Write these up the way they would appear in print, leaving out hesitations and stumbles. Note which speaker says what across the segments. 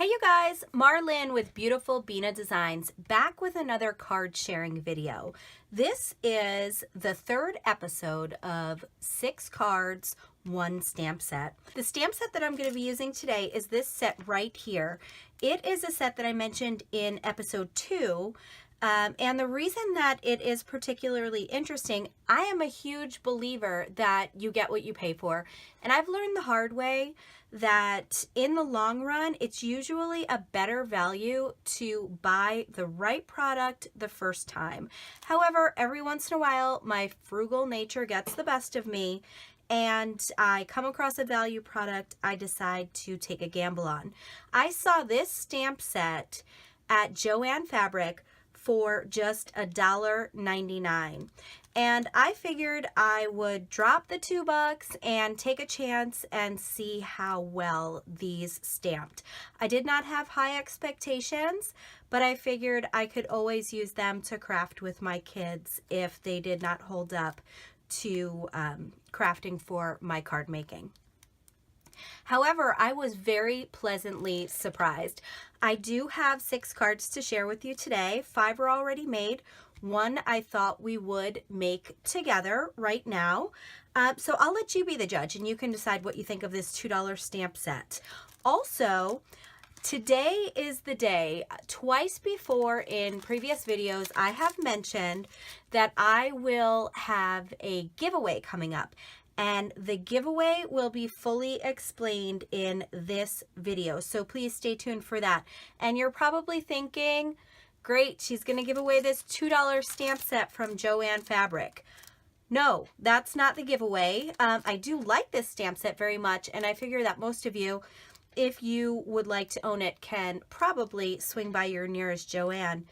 Speaker 1: Hey you guys, Marlyn with Beautiful Bina Designs, back with another card sharing video. This is the third episode of 6 cards, 1 stamp set. The stamp set that I'm going to be using today is this set right here. It is a set that I mentioned in episode 2. And the reason that it is particularly interesting, I am a huge believer that you get what you pay for. And I've learned the hard way that in the long run, it's usually a better value to buy the right product the first time. However, every once in a while, my frugal nature gets the best of me and I come across a value product I decide to take a gamble on. I saw this stamp set at Joann Fabric for just $1.99. And I figured I would drop the $2 and take a chance and see how well these stamped. I did not have high expectations, but I figured I could always use them to craft with my kids if they did not hold up to crafting for my card making. However, I was very pleasantly surprised. I do have 6 cards to share with you today. 5 are already made. 1 I thought we would make together right now. So I'll let you be the judge and you can decide what you think of this $2 stamp set. Also, today is the day. Twice before in previous videos, I have mentioned that I will have a giveaway coming up. And the giveaway will be fully explained in this video. So please stay tuned for that. And you're probably thinking, great, she's going to give away this $2 stamp set from Joann Fabric. No, that's not the giveaway. I do like this stamp set very much. And I figure that most of you, if you would like to own it, can probably swing by your nearest Joann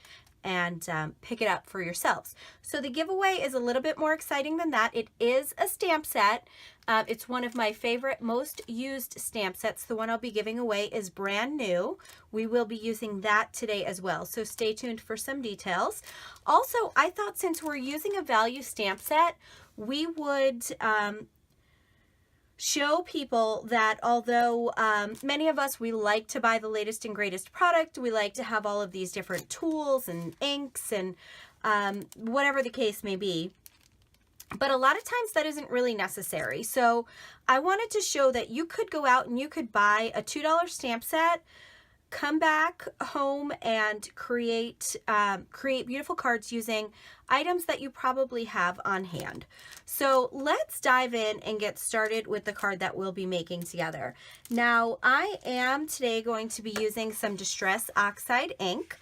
Speaker 1: and pick it up for yourselves. So the giveaway is a little bit more exciting than that. It is a stamp set. It's one of my favorite, most used stamp sets. The one I'll be giving away is brand new. We will be using that today as well. So stay tuned for some details. Also, I thought since we're using a value stamp set, we would show people that although many of us, we like to buy the latest and greatest product, we like to have all of these different tools and inks and whatever the case may be, but a lot of times that isn't really necessary. So I wanted to show that you could go out and you could buy a $2 stamp set, come back home and create beautiful cards using items that you probably have on hand. So let's dive in and get started with the card that we'll be making together. Now, I am today going to be using some Distress Oxide ink.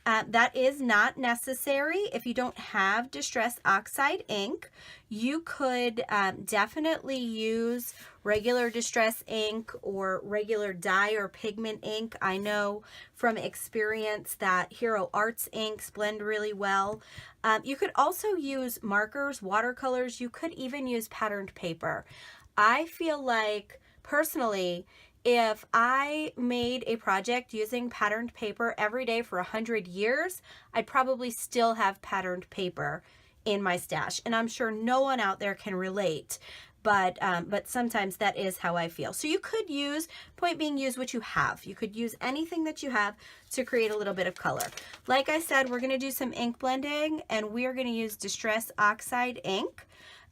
Speaker 1: That is not necessary. If you don't have Distress Oxide ink, you could definitely use regular Distress ink or regular dye or pigment ink. I know from experience that Hero Arts inks blend really well. You could also use markers, watercolors. You could even use patterned paper. I feel like, personally, if I made a project using patterned paper every day for 100 years, I'd probably still have patterned paper in my stash. And I'm sure no one out there can relate, but sometimes that is how I feel. So you could use, point being, use what you have. You could use anything that you have to create a little bit of color. Like I said, we're going to do some ink blending and we are going to use Distress Oxide ink.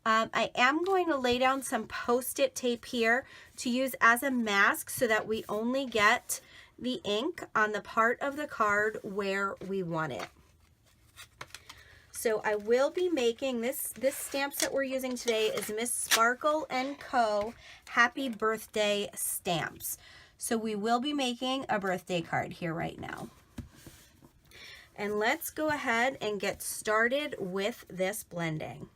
Speaker 1: I am going to lay down some Post-it tape here to use as a mask so that we only get the ink on the part of the card where we want it. So I will be making this stamp set we're using today is Miss Sparkle & Co. Happy Birthday Stamps. So we will be making a birthday card here right now. And let's go ahead and get started with this blending.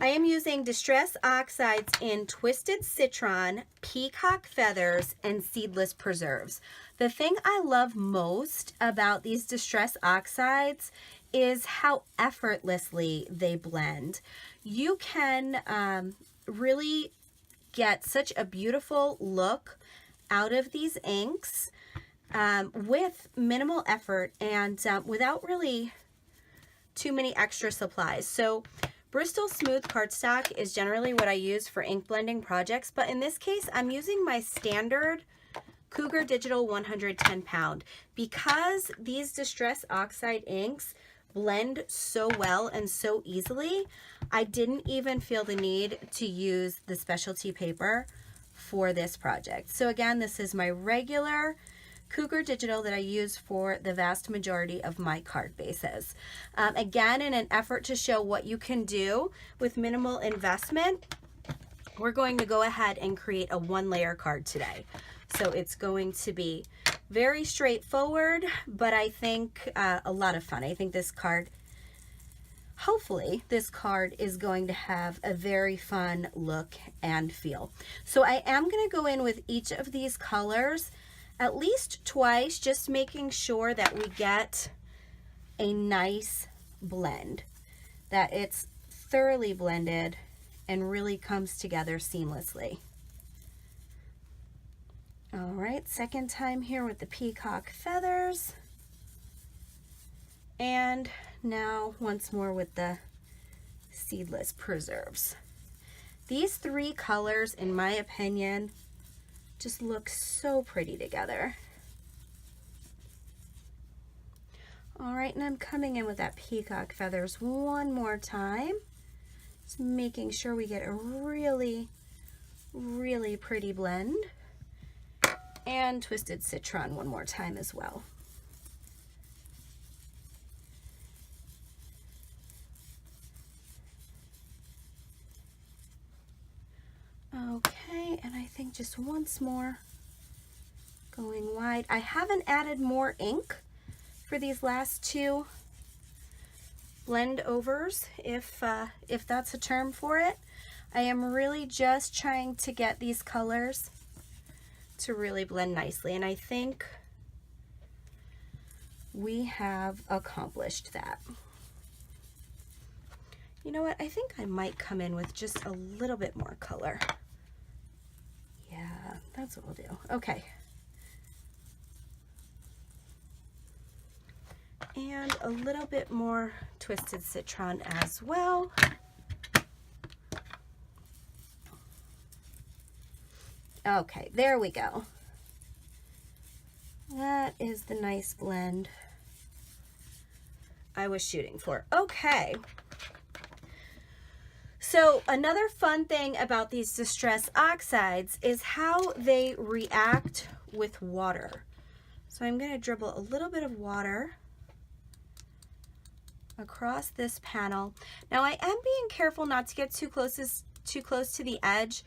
Speaker 1: I am using Distress Oxides in Twisted Citron, Peacock Feathers, and Seedless Preserves. The thing I love most about these Distress Oxides is how effortlessly they blend. You can really get such a beautiful look out of these inks with minimal effort and without really too many extra supplies. So Bristol Smooth cardstock is generally what I use for ink blending projects, but in this case, I'm using my standard Cougar Digital 110 pound. Because these Distress Oxide inks blend so well and so easily, I didn't even feel the need to use the specialty paper for this project. So again, this is my regular Cougar Digital that I use for the vast majority of my card bases. Again, in an effort to show what you can do with minimal investment, we're going to go ahead and create a 1-layer card today. So it's going to be very straightforward, but I think a lot of fun. I think this card, hopefully this card is going to have a very fun look and feel. So I am going to go in with each of these colors at least twice, just making sure that we get a nice blend, that it's thoroughly blended and really comes together seamlessly. All right, second time here with the peacock feathers. And now once more with the seedless preserves. These 3 colors, in my opinion, just look so pretty together. All right, and I'm coming in with that peacock feathers one more time. Just making sure we get a really, really pretty blend. And Twisted Citron one more time as well. Okay, and I think just once more, going wide. I haven't added more ink for these last 2 blend overs, if that's a term for it. I am really just trying to get these colors to really blend nicely, and I think we have accomplished that. You know what, I think I might come in with just a little bit more color. Yeah, that's what we'll do. Okay. And a little bit more Twisted Citron as well. Okay, there we go. That is the nice blend I was shooting for. Okay. So another fun thing about these Distress Oxides is how they react with water. So I'm going to dribble a little bit of water across this panel. Now I am being careful not to get too close to the edge,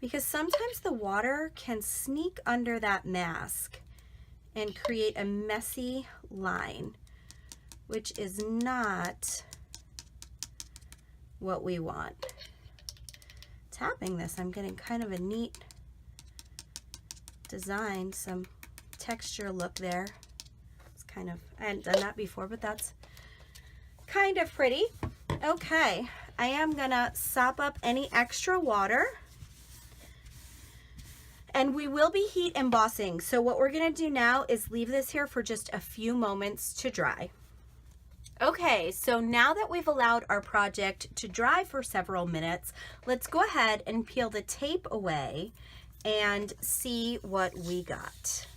Speaker 1: because sometimes the water can sneak under that mask and create a messy line, which is not what we want. Tapping this, I'm getting kind of a neat design, some texture look there. It's kind of, I hadn't done that before, but that's kind of pretty. Okay, I am gonna sop up any extra water. And we will be heat embossing. So what we're gonna do now is leave this here for just a few moments to dry. Okay, so now that we've allowed our project to dry for several minutes, let's go ahead and peel the tape away and see what we got.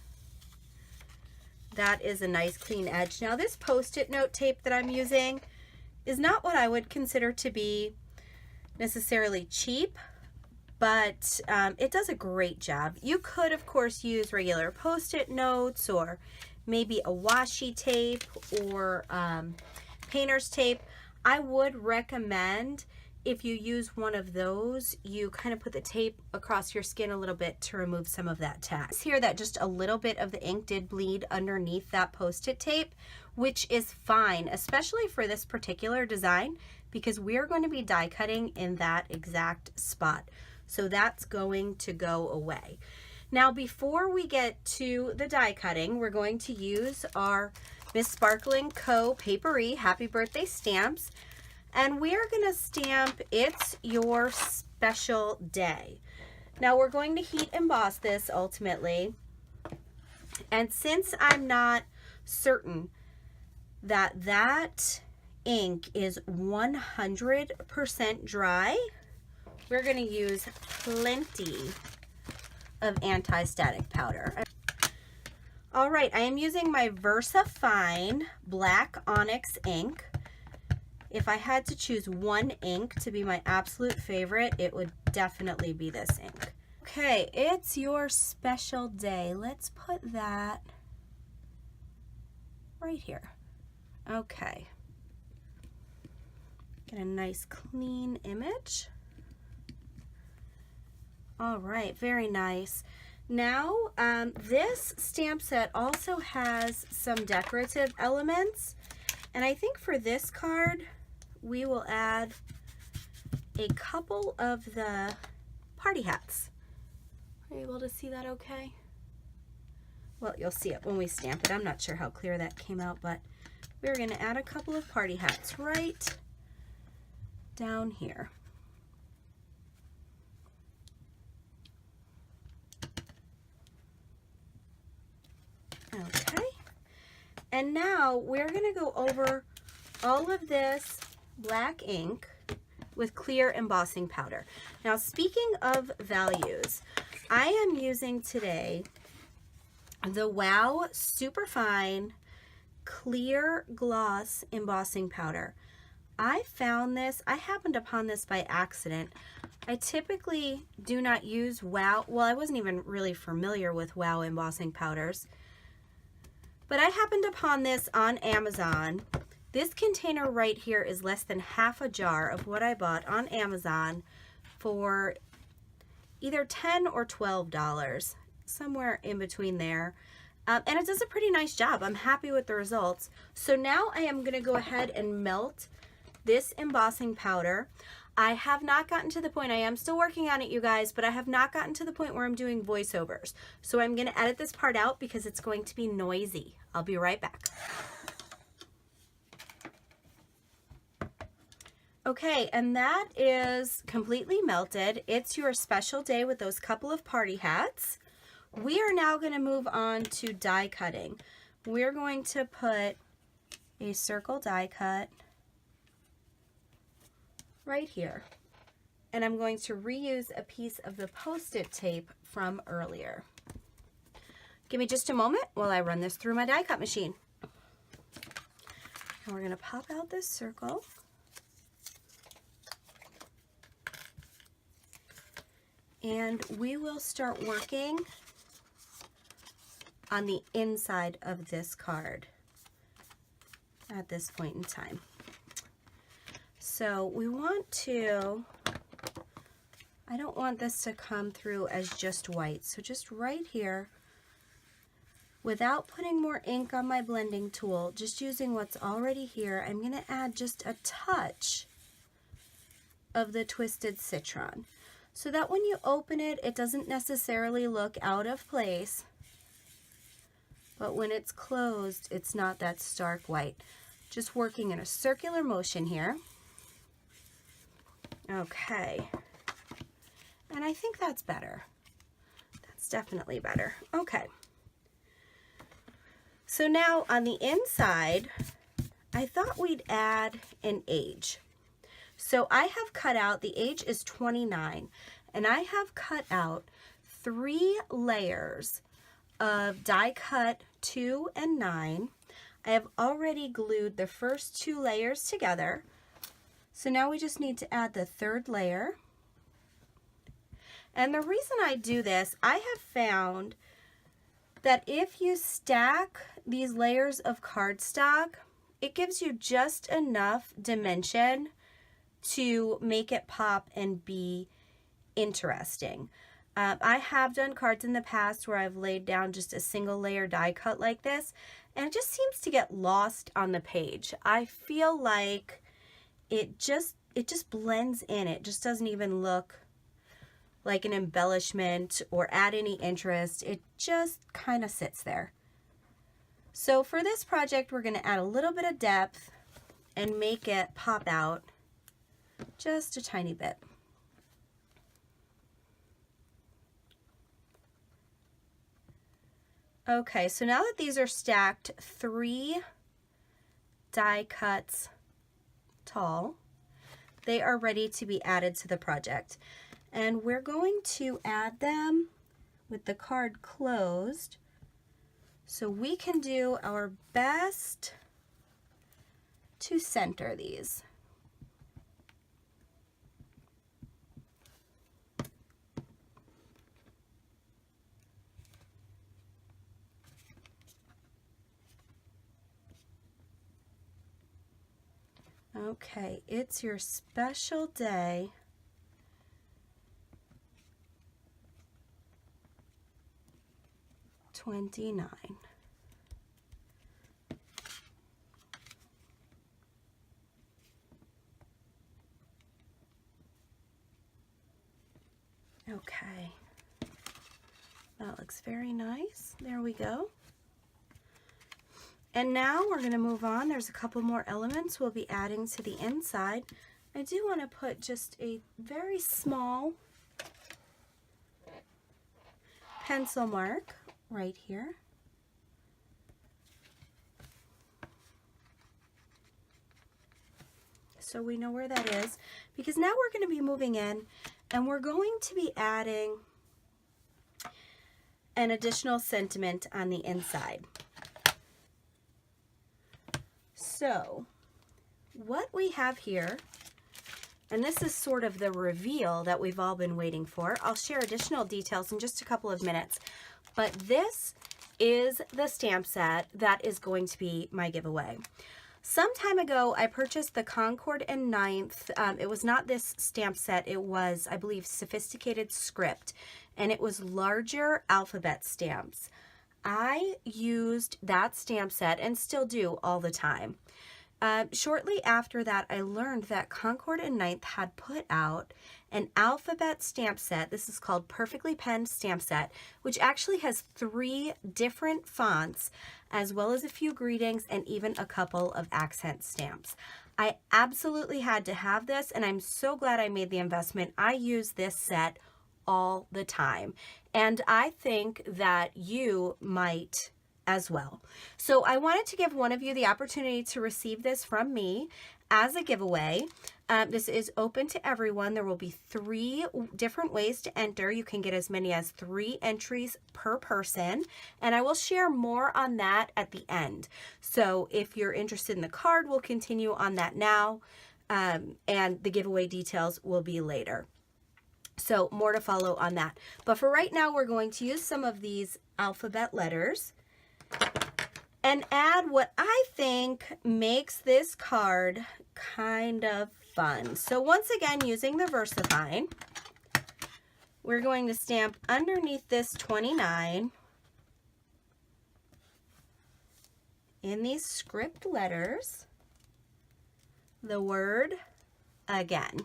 Speaker 1: That is a nice clean edge. Now this Post-it note tape that I'm using is not what I would consider to be necessarily cheap, but it does a great job. You could, of course, use regular Post-it notes or maybe a washi tape or painter's tape. I would recommend, if you use one of those, you kind of put the tape across your skin a little bit to remove some of that tack. Here that just a little bit of the ink did bleed underneath that Post-it tape, which is fine, especially for this particular design, because we're going to be die cutting in that exact spot. So that's going to go away. Now, before we get to the die cutting, we're going to use our Miss Sparkling Co. Paperie Happy Birthday stamps, and we are going to stamp It's Your Special Day. Now, we're going to heat emboss this ultimately, and since I'm not certain that that ink is 100% dry, we're going to use plenty of anti-static powder. All right, I am using my Superfine black onyx ink. If I had to choose one ink to be my absolute favorite, it would definitely be this ink. Okay, it's your special day. Let's put that right here. Okay. Get a nice clean image. All right, very nice. Now, this stamp set also has some decorative elements, and I think for this card, we will add a couple of the party hats. Are you able to see that okay? Well, you'll see it when we stamp it. I'm not sure how clear that came out, but we're gonna add a couple of party hats right down here. Okay, and now we're gonna go over all of this black ink with clear embossing powder. Now, speaking of values, I am using today the Wow Superfine Clear Gloss Embossing Powder. I found this, I happened upon this by accident. I typically do not use Wow, well, I wasn't even really familiar with Wow embossing powders, but I happened upon this on Amazon. This container right here is less than half a jar of what I bought on Amazon for either $10 or $12, somewhere in between there. And it does a pretty nice job. I'm happy with the results. So now I am going to go ahead and melt this embossing powder. I have not gotten to the point, I am still working on it, you guys, but I have not gotten to the point where I'm doing voiceovers. So I'm going to edit this part out because it's going to be noisy. I'll be right back. Okay, and that is completely melted. It's your special day with those couple of party hats. We are now going to move on to die cutting. We're going to put a circle die cut right here. And I'm going to reuse a piece of the Post-it tape from earlier. Give me just a moment while I run this through my die cut machine. And we're going to pop out this circle. And we will start working on the inside of this card at this point in time. So we want to, I don't want this to come through as just white. So just right here, without putting more ink on my blending tool, just using what's already here, I'm going to add just a touch of the Twisted Citron, so that when you open it, it doesn't necessarily look out of place, but when it's closed, it's not that stark white. Just working in a circular motion here. Okay, and I think that's better. That's definitely better. Okay, so now on the inside, I thought we'd add an age. So I have cut out, the age is 29, and I have cut out 3 layers of die cut 2 and 9. I have already glued the first 2 layers together. So now we just need to add the 3rd layer. And the reason I do this, I have found that if you stack these layers of cardstock, it gives you just enough dimension to make it pop and be interesting. I have done cards in the past where I've laid down just a single layer die cut like this, and it just seems to get lost on the page. I feel like it just blends in. It just doesn't even look like an embellishment or add any interest. It just kind of sits there. So for this project, we're going to add a little bit of depth and make it pop out just a tiny bit. Okay, so now that these are stacked 3 die cuts tall, they are ready to be added to the project. And we're going to add them with the card closed So we can do our best to center these. Okay, it's your special day. $29. Okay, that looks very nice. There we go. And now we're going to move on. There's a couple more elements we'll be adding to the inside. I do want to put just a very small pencil mark right here. So we know where that is, because now we're going to be moving in and we're going to be adding an additional sentiment on the inside. So what we have here, and this is sort of the reveal that we've all been waiting for. I'll share additional details in just a couple of minutes, but this is the stamp set that is going to be my giveaway. Some time ago, I purchased the Concord and Ninth. It was not this stamp set. It was, I believe, Sophisticated Script, and it was larger alphabet stamps. I used that stamp set and still do all the time. Shortly after that, I learned that Concord and Ninth had put out an alphabet stamp set. This is called Perfectly Penned Stamp Set, which actually has 3 different fonts, as well as a few greetings and even a couple of accent stamps. I absolutely had to have this, and I'm so glad I made the investment. I use this set all the time, and I think that you might as well. So I wanted to give one of you the opportunity to receive this from me as a giveaway. This is open to everyone. There will be 3 different ways to enter. You can get as many as 3 entries per person, and I will share more on that at the end. So if you're interested in the card, we'll continue on that now, and the giveaway details will be later. So more to follow on that. But for right now, we're going to use some of these alphabet letters and add what I think makes this card kind of fun. So once again, using the Superfine, we're going to stamp underneath this 29 in these script letters the word again.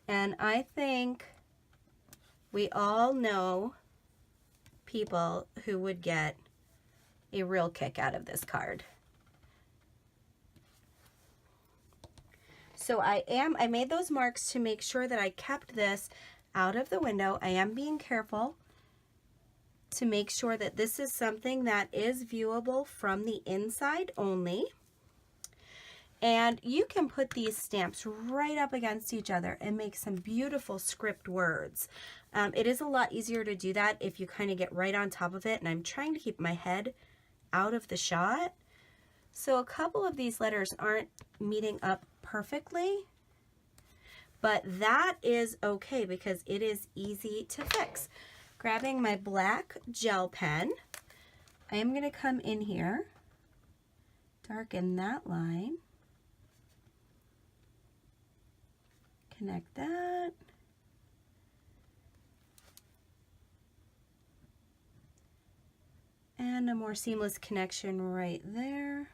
Speaker 1: And I think we all know people who would get a real kick out of this card. So I made those marks to make sure that I kept this out of the window. I am being careful to make sure that this is something that is viewable from the inside only. And you can put these stamps right up against each other and make some beautiful script words. It is a lot easier to do that if you kind of get right on top of it, and I'm trying to keep my head out of the shot. So a couple of these letters aren't meeting up perfectly, but that is okay because it is easy to fix. Grabbing my black gel pen, I am going to come in here, darken that line, connect that, and a more seamless connection right there.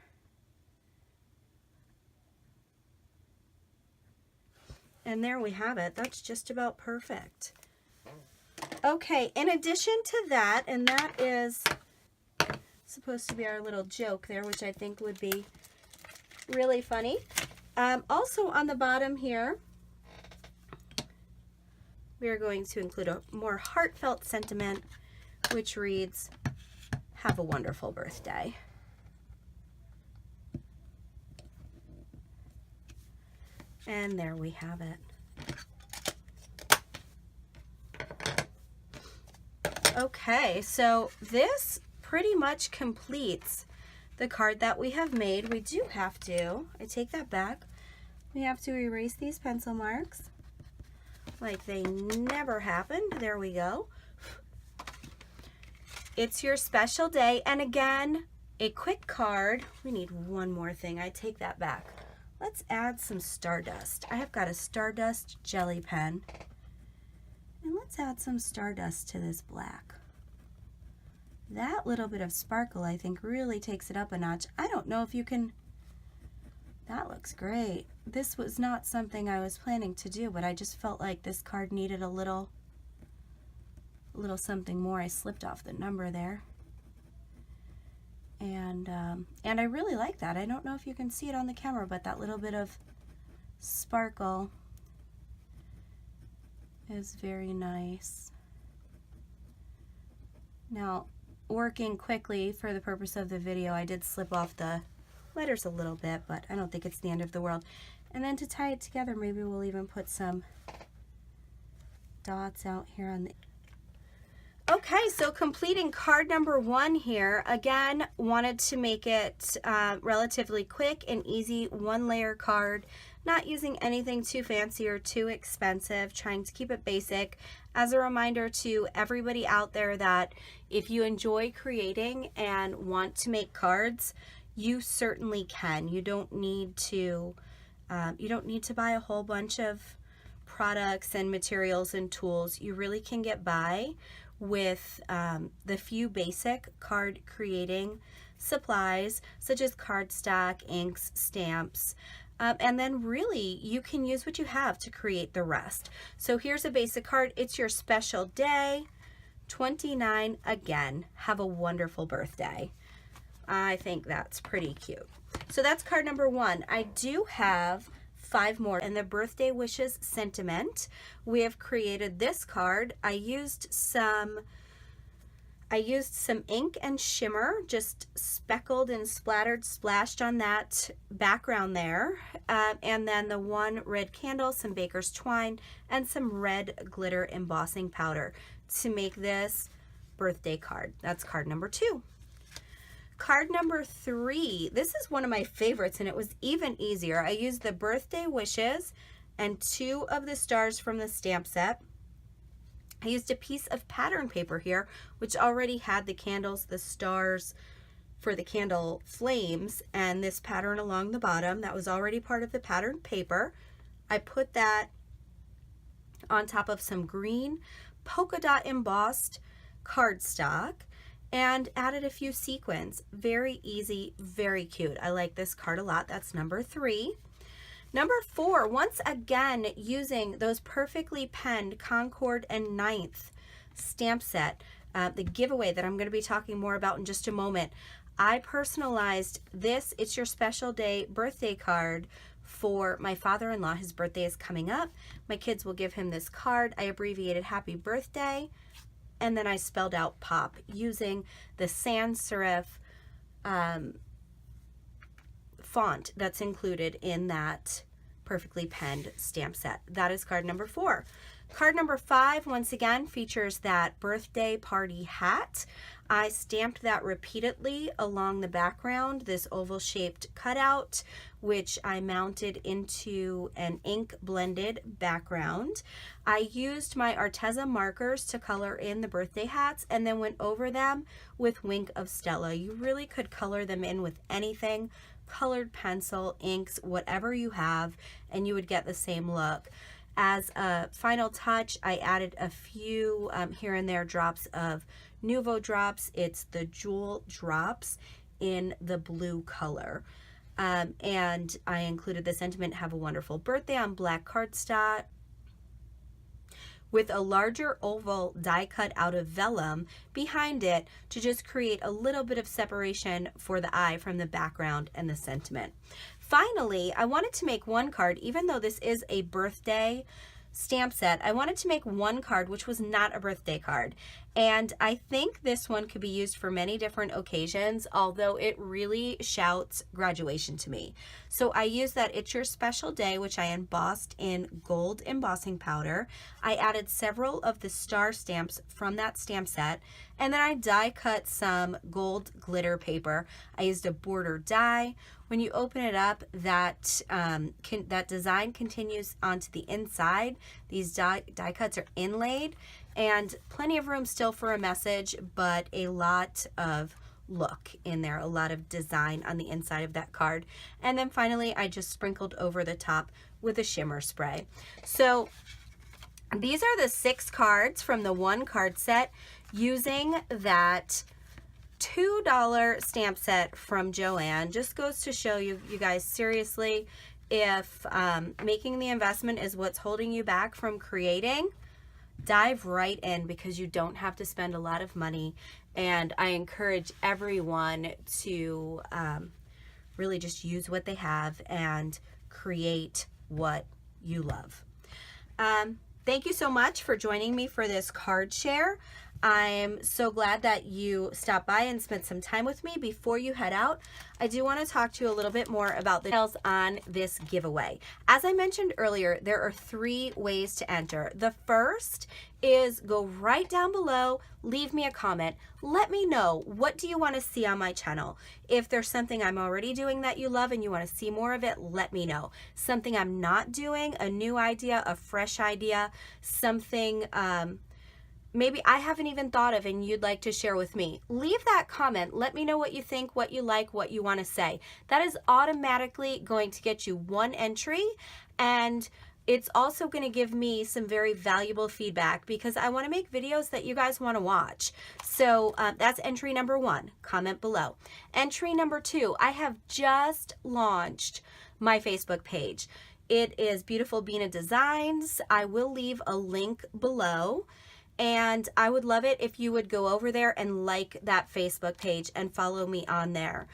Speaker 1: And there we have it. That's just about perfect. Okay, in addition to that, and that is supposed to be our little joke there, which I think would be really funny. Also on the bottom here, we are going to include a more heartfelt sentiment, which reads, "Have a wonderful birthday." And there we have it. Okay. Okay, so this pretty much completes the card that we have made. We do have to, I take that back, we have to erase these pencil marks like they never happened. There we go. It's your special day, and again, a quick card. We need one more thing. I take that back. Let's add some stardust. I have got a stardust jelly pen, and let's add some stardust to this black. That little bit of sparkle, I think, really takes it up a notch. I don't know if you can, that looks great. This was not something I was planning to do, but I just felt like this card needed a little something more. I slipped off the number there. And I really like that. I don't know if you can see it on the camera, but that little bit of sparkle is very nice. Now, working quickly for the purpose of the video, I did slip off the letters a little bit, but I don't think it's the end of the world. And then to tie it together, maybe we'll even put some dots out here on the... Okay, so completing card number 1 here. Again, wanted to make it relatively quick and easy, 1-layer card, not using anything too fancy or too expensive, trying to keep it basic. As a reminder to everybody out there that if you enjoy creating and want to make cards, you certainly can. You don't need to buy a whole bunch of products and materials and tools. You really can get by with the few basic card creating supplies such as cardstock, inks, stamps, and then really you can use what you have to create the rest. So here's a basic card. It's your special day, 29. Again, have a wonderful birthday. I think that's pretty cute. So that's card number 1. I do have 5 more. And the birthday wishes sentiment, we have created this card. I used some ink and shimmer, just speckled and splashed on that background there. And then the 1 red candle, some baker's twine, and some red glitter embossing powder to make this birthday card. That's card number 2. Card number 3, this is one of my favorites, and it was even easier. I used the birthday wishes and 2 of the stars from the stamp set. I used a piece of pattern paper here, which already had the candles, the stars for the candle flames, and this pattern along the bottom. That was already part of the pattern paper. I put that on top of some green polka dot embossed cardstock and added a few sequins. Very easy, very cute. I like this card a lot. That's number 3. Number 4, once again, using those perfectly penned Concord and 9th stamp set, the giveaway that I'm going to be talking more about in just a moment. I personalized this It's Your Special Day birthday card for my father-in-law. His birthday is coming up. My kids will give him this card. I abbreviated happy birthday, and then I spelled out pop using the sans serif font that's included in that perfectly penned stamp set. That is card number 4. Card number 5, once again, features that birthday party hat. I stamped that repeatedly along the background, this oval-shaped cutout, which I mounted into an ink blended background. I used my Arteza markers to color in the birthday hats and then went over them with Wink of Stella. You really could color them in with anything, colored pencil, inks, whatever you have, and you would get the same look. As a final touch, I added a few here and there drops of Nuvo drops. It's the Jewel drops in the blue color. And I included the sentiment, have a wonderful birthday, on black cardstock with a larger oval die cut out of vellum behind it to just create a little bit of separation for the eye from the background and the sentiment. Finally, I wanted to make one card, even though this is a birthday stamp set, I wanted to make one card which was not a birthday card. And I think this one could be used for many different occasions, although it really shouts graduation to me. So I use that It's Your Special Day, which I embossed in gold embossing powder. I added several of the star stamps from that stamp set, and then I die cut some gold glitter paper. I used a border die. When you open it up, that design continues onto the inside. These die cuts are inlaid, and plenty of room still for a message, but a lot of look in there, a lot of design on the inside of that card. And then finally, I just sprinkled over the top with a shimmer spray. So these are the 6 cards from the 1 card set using that $2 stamp set from Joann. Just goes to show you guys, seriously, if making the investment is what's holding you back from creating, dive right in, because you don't have to spend a lot of money. And I encourage everyone to really just use what they have and create what you love. Thank you so much for joining me for this card share. I'm so glad that you stopped by and spent some time with me. Before you head out, I do want to talk to you a little bit more about the details on this giveaway. As I mentioned earlier, there are 3 ways to enter. The first is go right down below, leave me a comment. Let me know, what do you want to see on my channel? If there's something I'm already doing that you love and you want to see more of it, let me know. Something I'm not doing, a new idea, a fresh idea, something maybe I haven't even thought of and you'd like to share with me, leave that comment. Let me know what you think, what you like, what you want to say. That is automatically going to get you 1 entry, and it's also going to give me some very valuable feedback, because I want to make videos that you guys want to watch. So that's entry number 1. Comment below. Entry number 2, I have just launched my Facebook page. It is Beautiful Bina Designs. I will leave a link below. And I would love it if you would go over there and like that Facebook page and follow me on there.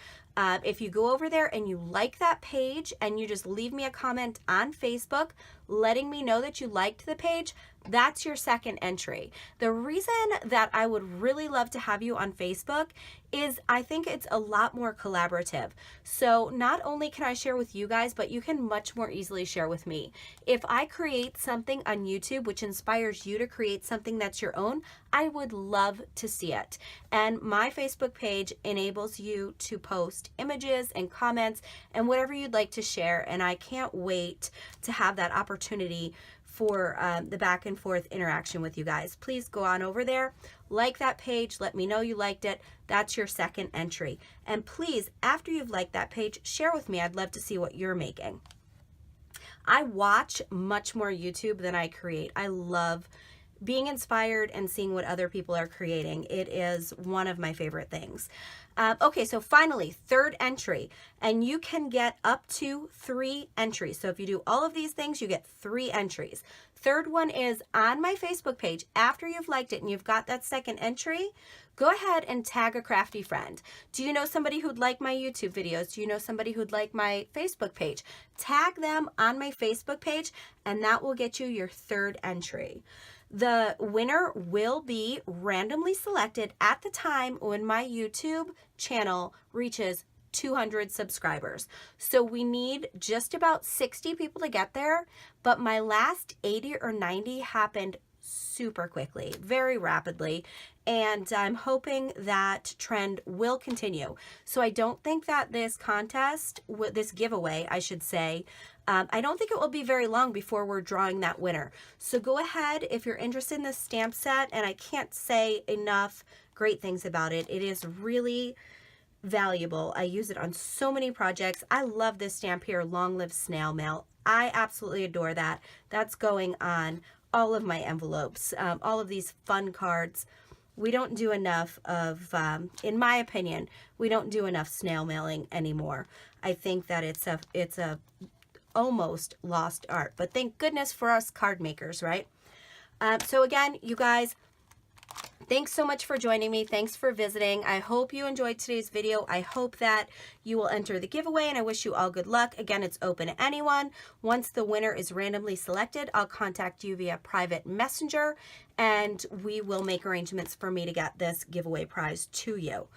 Speaker 1: If you go over there and you like that page and you just leave me a comment on Facebook letting me know that you liked the page, that's your second entry. The reason that I would really love to have you on Facebook is I think it's a lot more collaborative. So not only can I share with you guys, but you can much more easily share with me. If I create something on YouTube which inspires you to create something that's your own, I would love to see it. And my Facebook page enables you to post images and comments and whatever you'd like to share. And I can't wait to have that opportunity for the back and forth interaction with you guys. Please go on over there, like that page, let me know you liked it. That's your second entry. And please, after you've liked that page, share with me. I'd love to see what you're making. I watch much more YouTube than I create. I love being inspired and seeing what other people are creating. It is one of my favorite things. Okay, so finally, third entry, and you can get up to 3 entries. So if you do all of these things, you get 3 entries. Third one is on my Facebook page. After you've liked it and you've got that second entry, go ahead and tag a crafty friend. Do you know somebody who'd like my YouTube videos? Do you know somebody who'd like my Facebook page? Tag them on my Facebook page, and that will get you your 3rd entry. The winner will be randomly selected at the time when my YouTube channel reaches 200 subscribers. So we need just about 60 people to get there, but my last 80 or 90 happened super quickly, very rapidly, and I'm hoping that trend will continue. So I don't think that this contest, this giveaway, I should say, I don't think it will be very long before we're drawing that winner. So go ahead if you're interested in this stamp set, and I can't say enough great things about it. It is really valuable. I use it on so many projects. I love this stamp here, Long Live Snail Mail. I absolutely adore that. That's going on all of my envelopes, all of these fun cards. We don't do enough of, in my opinion, we don't do enough snail mailing anymore. I think that it's a almost lost art, but thank goodness for us card makers, right? So again, you guys, Thanks so much for joining me. Thanks for visiting. I hope you enjoyed today's video. I hope that you will enter the giveaway, and I wish you all good luck. Again, it's open to anyone. Once the winner is randomly selected, I'll contact you via private messenger, and we will make arrangements for me to get this giveaway prize to you.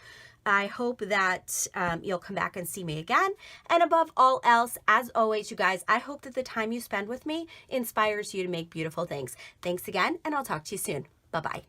Speaker 1: I hope that you'll come back and see me again. And above all else, as always, you guys, I hope that the time you spend with me inspires you to make beautiful things. Thanks again, and I'll talk to you soon. Bye-bye.